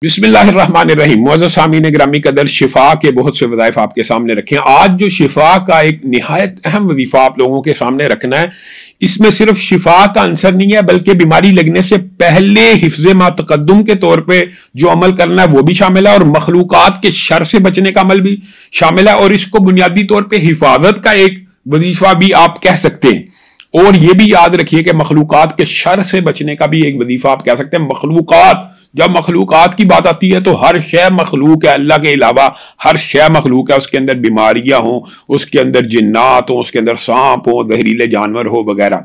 बिस्मिल्लाहिर्रहमानिर्रहीम। मुअज़्ज़ज़ सामीन गिरामी कदर, शिफा के बहुत से वज़ाइफ आपके सामने रखे हैं। आज जो शिफा का एक निहायत अहम वजीफा आप लोगों के सामने रखना है, इसमें सिर्फ शिफा का आंसर नहीं है बल्कि बीमारी लगने से पहले हिफ्ज़े मा तक़द्दुम के तौर पे जो अमल करना है वो भी शामिल है और मखलूक़ात के शर से बचने का अमल भी शामिल है और इसको बुनियादी तौर पर हिफाजत का एक वजीफा भी आप कह सकते हैं। और यह भी याद रखिए कि मखलूक़ात के शर से बचने का भी एक वजीफा आप कह सकते हैं। मखलूक़ात, जब मखलूक़ात की बात आती है तो हर शय मखलूक है, अल्लाह के अलावा हर शय मखलूक है। उसके अंदर बीमारियां हों, उसके अंदर जिन्नात हो, उसके अंदर सांप हो, जहरीले जानवर हो वगैरह।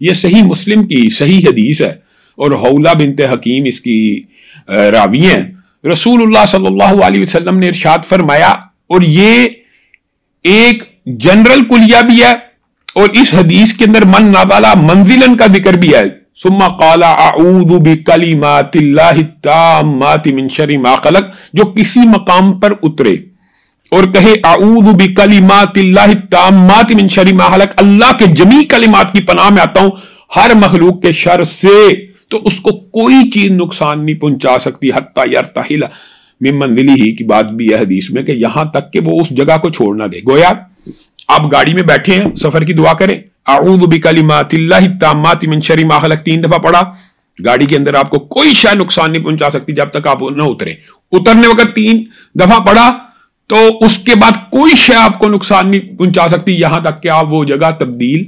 ये सही मुस्लिम की सही हदीस है और हौला बिनते हकीम इसकी रावी हैं। रसूलुल्लाह सल्लल्लाहु अलैहि वसल्लम ने इरशाद फरमाया, और ये एक जनरल कुलिया भी है और इस हदीस के अंदर मन नावाला मंजिलन का जिक्र भी है। सुम्मा काला आऊज़ु बिकलिमातिल्लाहि ताम्माति मिन शर्रि मा खलक, जो किसी मकाम पर उतरे और कहे आऊज़ु बिकलिमातिल्लाहि ताम्माति मिन शर्रि मा खलक, अल्लाह के जमी कलिमात की पनाह में आता हूं हर मखलूक के शर से, तो उसको कोई चीज नुकसान नहीं पहुंचा सकती। हत्ता यरतहिल मिन मंजिलिही की बात भी है हदीस में कि यहां तक कि वो उस जगह को छोड़ ना दे। गोया आप गाड़ी में बैठे हैं, सफर की दुआ करें, आऊज़ु बिकलिमातिल्लाहि ताम्माति मिन शर्रि मा खलक 3 दफा पढ़ा। गाड़ी के अंदर आपको कोई शय नुकसान नहीं पहुंचा सकती जब तक आप न उतरे। उतरने वक्त 3 दफा पढ़ा तो उसके बाद कोई शय आपको नुकसान नहीं पहुंचा सकती यहां तक कि आप वो जगह तब्दील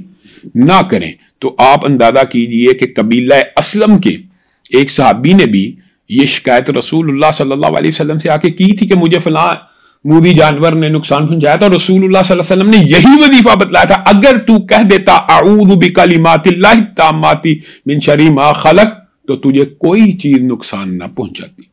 ना करें। तो आप अंदाजा कीजिए कि कबीला अस्लम के एक सहाबी ने भी ये शिकायत रसूलुल्लाह सल्लल्लाहु अलैहि वसल्लम से आके की थी कि मुझे फलां मूदी जानवर ने नुकसान पहुंचाया था। रसूलुल्लाह सल्लल्लाहु अलैहि वसल्लम ने यही वजीफा बतलाया था, अगर तू कह देता आऊज़ु बिकलिमातिल्लाहि ताम्माति मिन शर्रि मा खलक, तो तुझे कोई चीज नुकसान ना पहुंचाती।